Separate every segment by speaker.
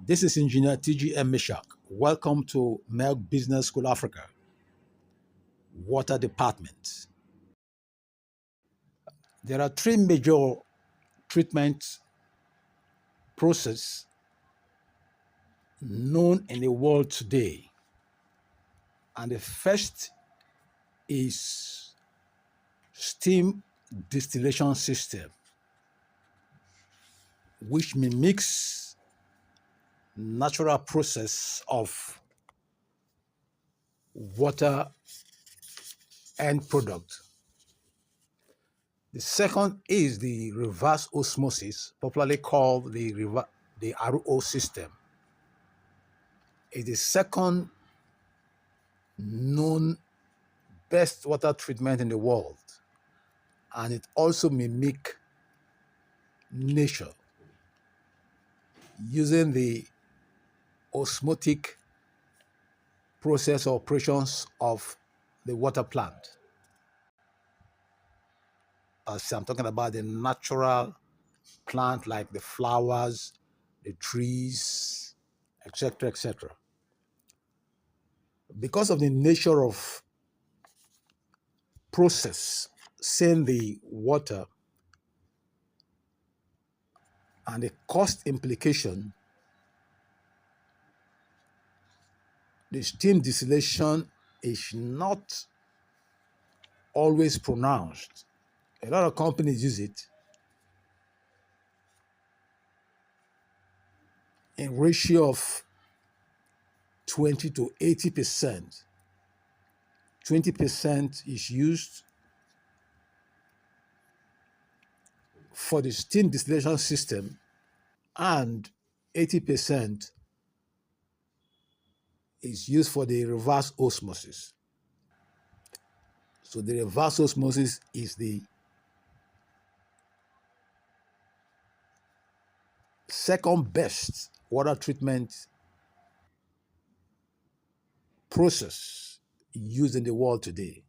Speaker 1: This is Engineer TGM Meshack. Welcome to Merck Business School Africa, Water Department. There are three major treatment processes known in the world today. And the first is steam distillation system, which mimics natural process of water end product. The second is the reverse osmosis, popularly called the RO system. It's the second known best water treatment in the world, and it also mimics nature using the osmotic process operations of the water plant. As I'm talking about the natural plant like the flowers, the trees, etc., etc. Because of the nature of process, saying the water and the cost implication, the steam distillation is not always pronounced. A lot of companies use it in ratio of 20 to 80%. 20% is used for the steam distillation system, and 80% is used for the reverse osmosis. So the reverse osmosis is the second best water treatment process used in the world today.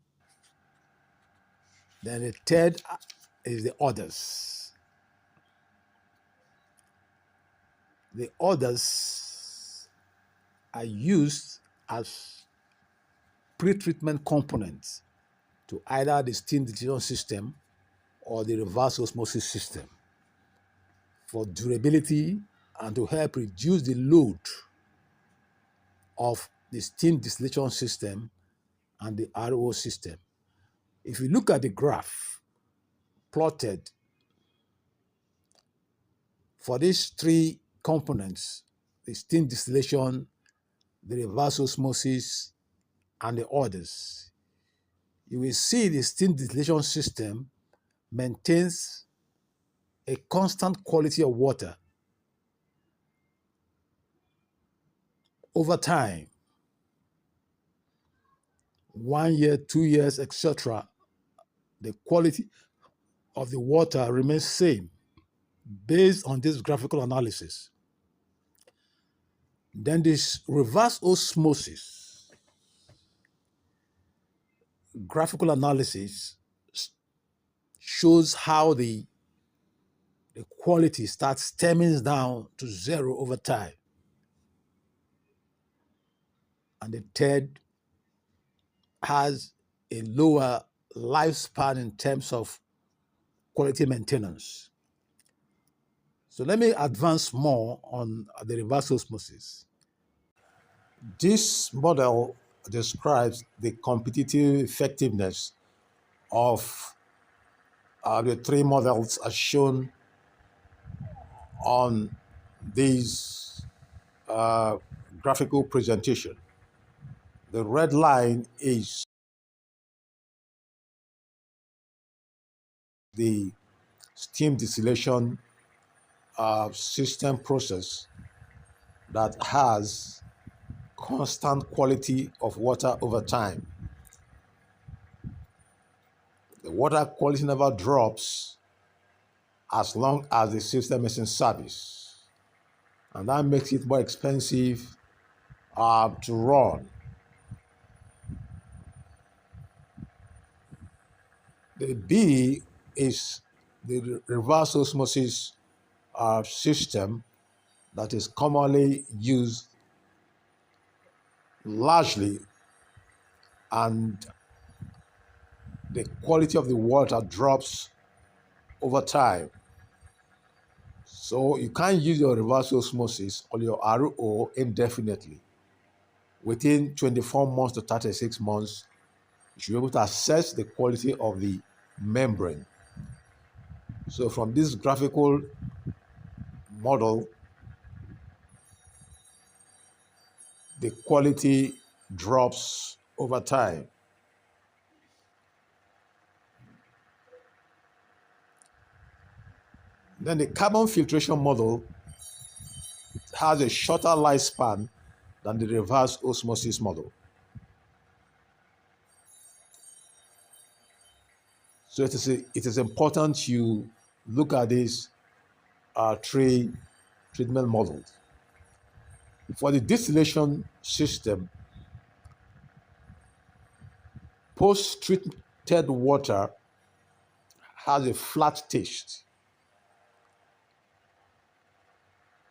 Speaker 1: Then the third is the others. The others are used as pre-treatment components to either the steam distillation system or the reverse osmosis system for durability and to help reduce the load of the steam distillation system and the RO system. If you look at the graph plotted for these three components, the steam distillation, the reverse osmosis, and the others, you will see the steam distillation system maintains a constant quality of water over time. 1 year, 2 years, etc. The quality of the water remains same based on this graphical analysis. Then this reverse osmosis graphical analysis shows how the quality starts stemming down to zero over time. And the third has a lower lifespan in terms of quality maintenance. So let me advance more on the reverse osmosis. This model describes the competitive effectiveness of the three models as shown on this graphical presentation. The red line is the steam distillation system process that has constant quality of water over time. The water quality never drops as long as the system is in service, and that makes it more expensive to run. The B is the reverse osmosis system that is commonly used largely, and the quality of the water drops over time. So you can't use your reverse osmosis or your RO indefinitely. Within 24 months to 36 months, you should be able to assess the quality of the membrane. So from this graphical model, the quality drops over time. Then the carbon filtration model has a shorter lifespan than the reverse osmosis model. So it is important you look at these three treatment models. For the distillation system, post-treated water has a flat taste.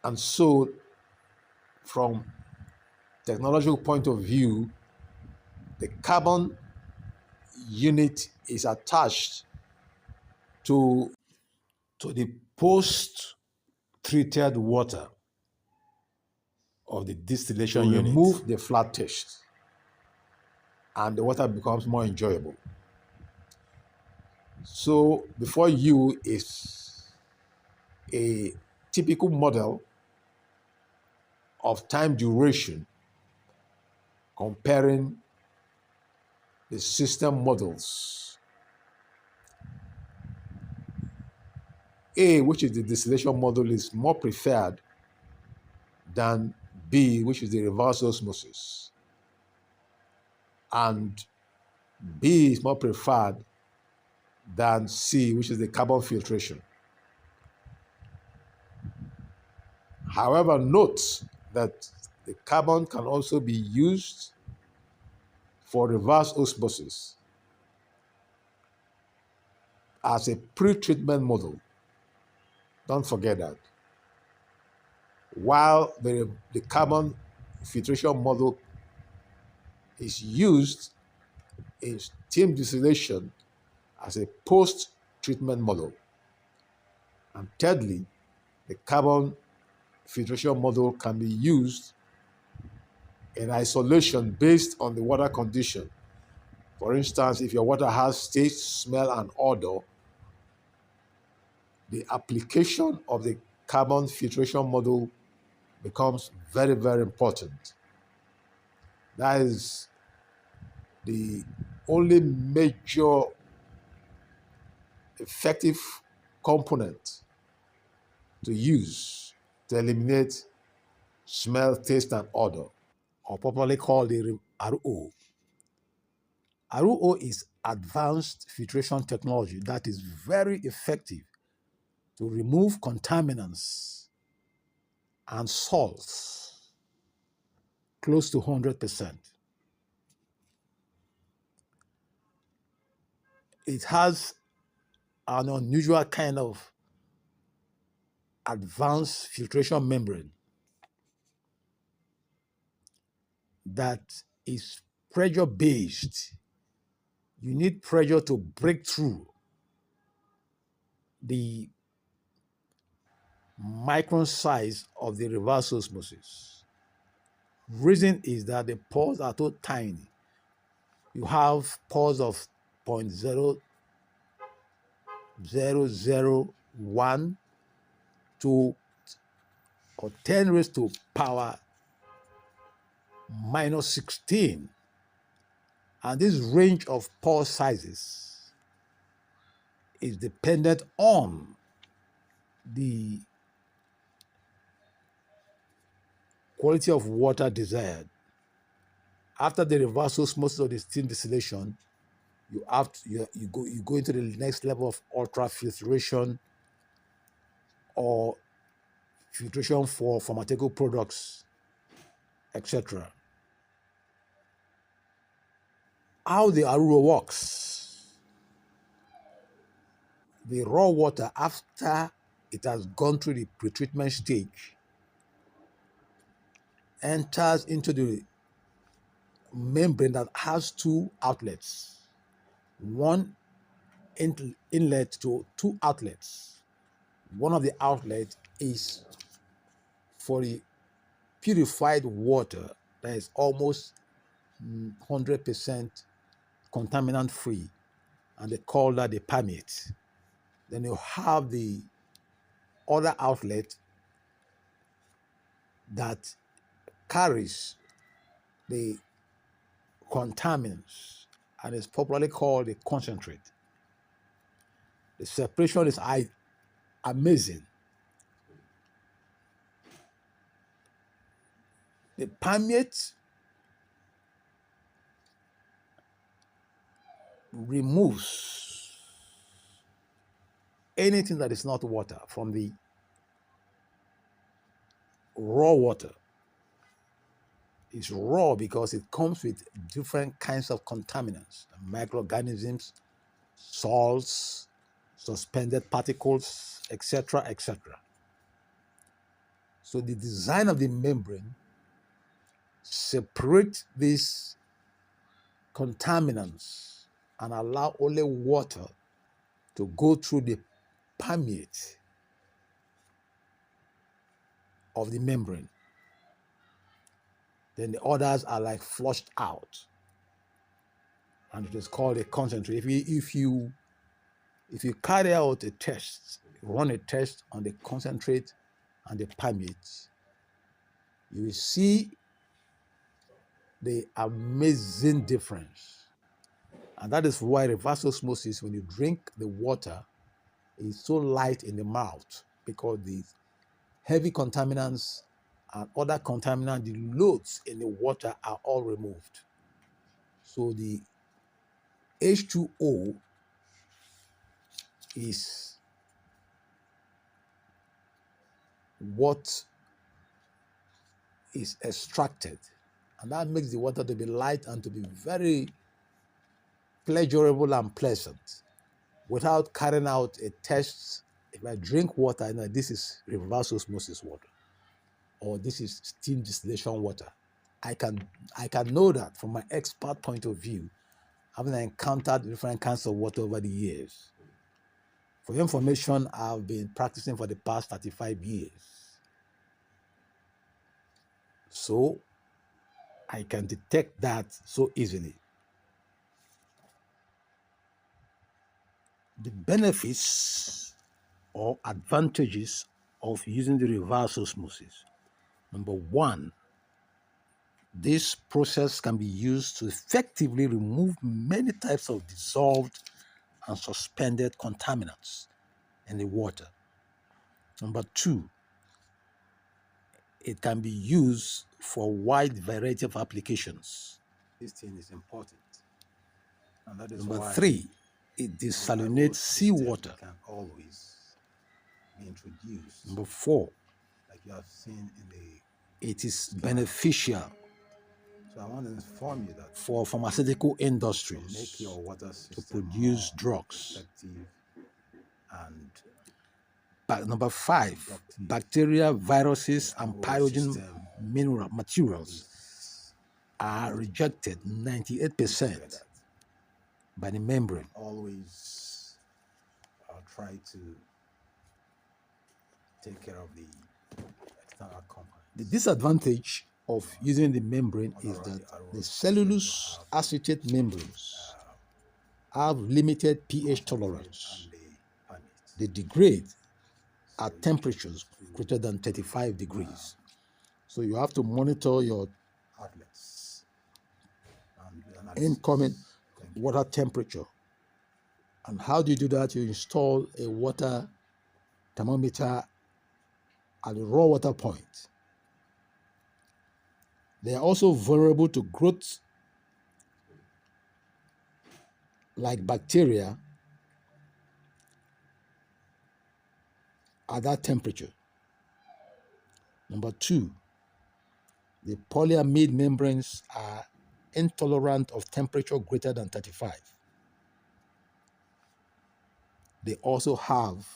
Speaker 1: And so, from technological point of view, the carbon unit is attached to the post-treated water of the distillation unit. Remove the flat taste, and the water becomes more enjoyable. So before you is a typical model of time duration comparing the system models. A, which is the distillation model, is more preferred than B, which is the reverse osmosis. And B is more preferred than C, which is the carbon filtration. However, note that the carbon can also be used for reverse osmosis as a pre-treatment model. Don't forget that. While the carbon filtration model is used in steam distillation as a post-treatment model. And thirdly, the carbon filtration model can be used in isolation based on the water condition. For instance, if your water has taste, smell, and odor, the application of the carbon filtration model becomes very, very important. That is the only major effective component to use to eliminate smell, taste, and odor, or popularly called the RO. RO is advanced filtration technology that is very effective to remove contaminants and salts close to 100%. It has an unusual kind of advanced filtration membrane that is pressure based. You need pressure to break through the micron size of the reverse osmosis. Reason is that the pores are so tiny. You have pores of 0.0001 to or 10 raised to power minus 16. And this range of pore sizes is dependent on the quality of water desired. After the reverse osmosis or the steam distillation, you go into the next level of ultrafiltration or filtration for pharmaceutical products, etc. How the RO works. The raw water, after it has gone through the pretreatment stage, enters into the membrane that has two outlets, one inlet to two outlets. One of the outlets is for the purified water that is almost 100% contaminant free, and they call that the permeate. Then you have the other outlet that carries the contaminants and is popularly called the concentrate. The separation is amazing. The permeate removes anything that is not water from the raw water. It's raw because it comes with different kinds of contaminants, microorganisms, salts, suspended particles, etc., etc. So the design of the membrane separates these contaminants and allow only water to go through the permeate of the membrane. Then the others are like flushed out, and it is called a concentrate. If you carry out a test, run a test on the concentrate and the permeate, you will see the amazing difference. And that is why reverse osmosis, when you drink the water, is so light in the mouth, because the heavy contaminants and other contaminants, the loads in the water are all removed. So the H2O is what is extracted, and that makes the water to be light and to be very pleasurable and pleasant without carrying out a test. If I drink water, I know this is reverse osmosis water, or this is steam distillation water. I can know that from my expert point of view, having encountered different kinds of water over the years. For your information, I've been practicing for the past 35 years. So I can detect that so easily. The benefits or advantages of using the reverse osmosis. Number one, this process can be used to effectively remove many types of dissolved and suspended contaminants in the water. Number two, it can be used for a wide variety of applications. This thing is important. And that is Number three, it desalinates seawater. Can always be introduced. Number four, like you have seen in the, it is beneficial. So I want to inform you that for pharmaceutical industries, to make your water system to produce drugs. Effective and number five, bacteria, viruses, and pyrogen mineral materials are rejected 98% by the membrane. Always try to take care of the external components. The disadvantage of using the membrane is that the cellulose acetate membranes have limited pH tolerance. They degrade at temperatures greater than 35 degrees. So you have to monitor your outlets, incoming water temperature. And how do you do that? You install a water thermometer at the raw water point. They are also vulnerable to growth like bacteria at that temperature. Number two, the polyamide membranes are intolerant of temperature greater than 35. They also have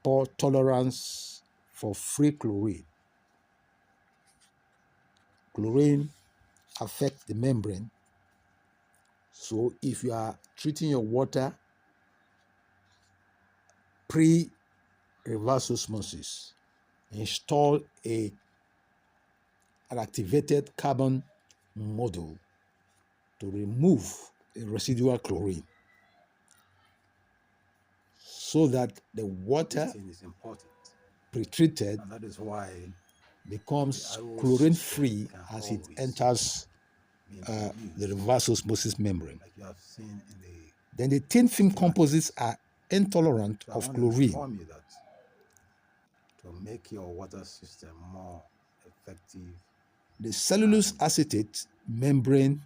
Speaker 1: poor tolerance for free chloride. Chlorine affects the membrane. So if you are treating your water pre-reverse osmosis, install an activated carbon module to remove the residual chlorine so that the water is important, pre-treated, and that is why becomes chlorine-free as it enters the reverse osmosis membrane. Like you have seen in then the thin film composites are intolerant of chlorine. You that to make your water system more effective, the cellulose acetate membrane,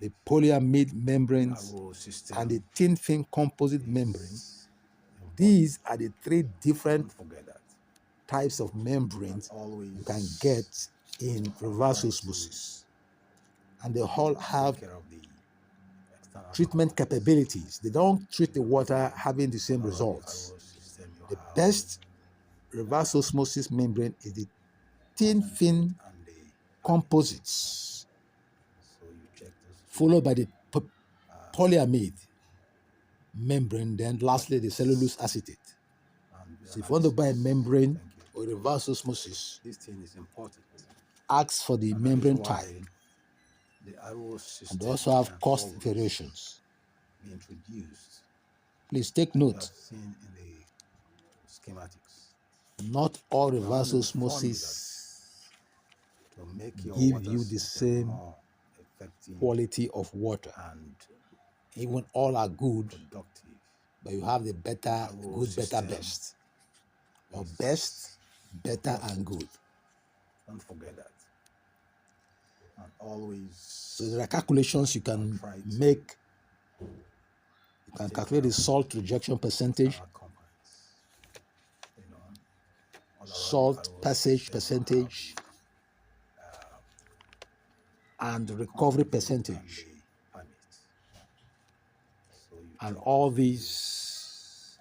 Speaker 1: the polyamide membranes, and the thin film composite membrane, these are the three different types of membranes you can get in reverse osmosis. And they all have treatment capabilities. They don't treat the water having the same results. The best reverse osmosis membrane is the thin film composites, followed by the polyamide membrane, then lastly the cellulose acetate. So if you want to buy a membrane or reverse osmosis, this thing is important. Ask for the membrane type. And they also have cost variations. Introduced. Please take note. Seen in the schematics. Not all reverse osmosis give you the same quality of water. And even all are good, but you have the better, good, better, best. Or best, better, and good. Don't forget that. And always. So there are calculations you can make. You can calculate the salt rejection percentage, salt passage percentage, and recovery percentage. And all these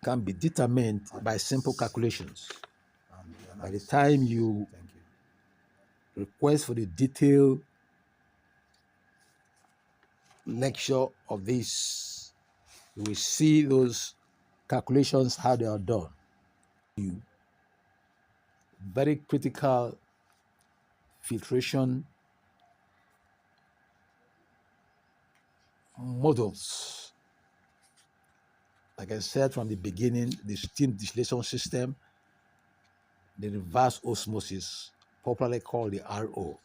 Speaker 1: can be determined by simple calculations. By the time you request for the detailed lecture of this, you will see those calculations, how they are done. Very critical filtration models. Like I said from the beginning, the steam distillation system, the reverse osmosis, popularly called the RO.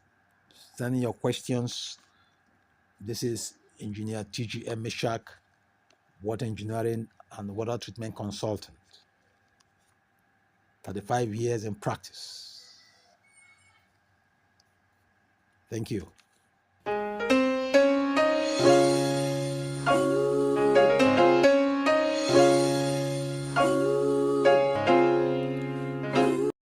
Speaker 1: Sending your questions. This is Engineer TGM Meshack, water engineering and water treatment consultant. 35 years in practice. Thank you.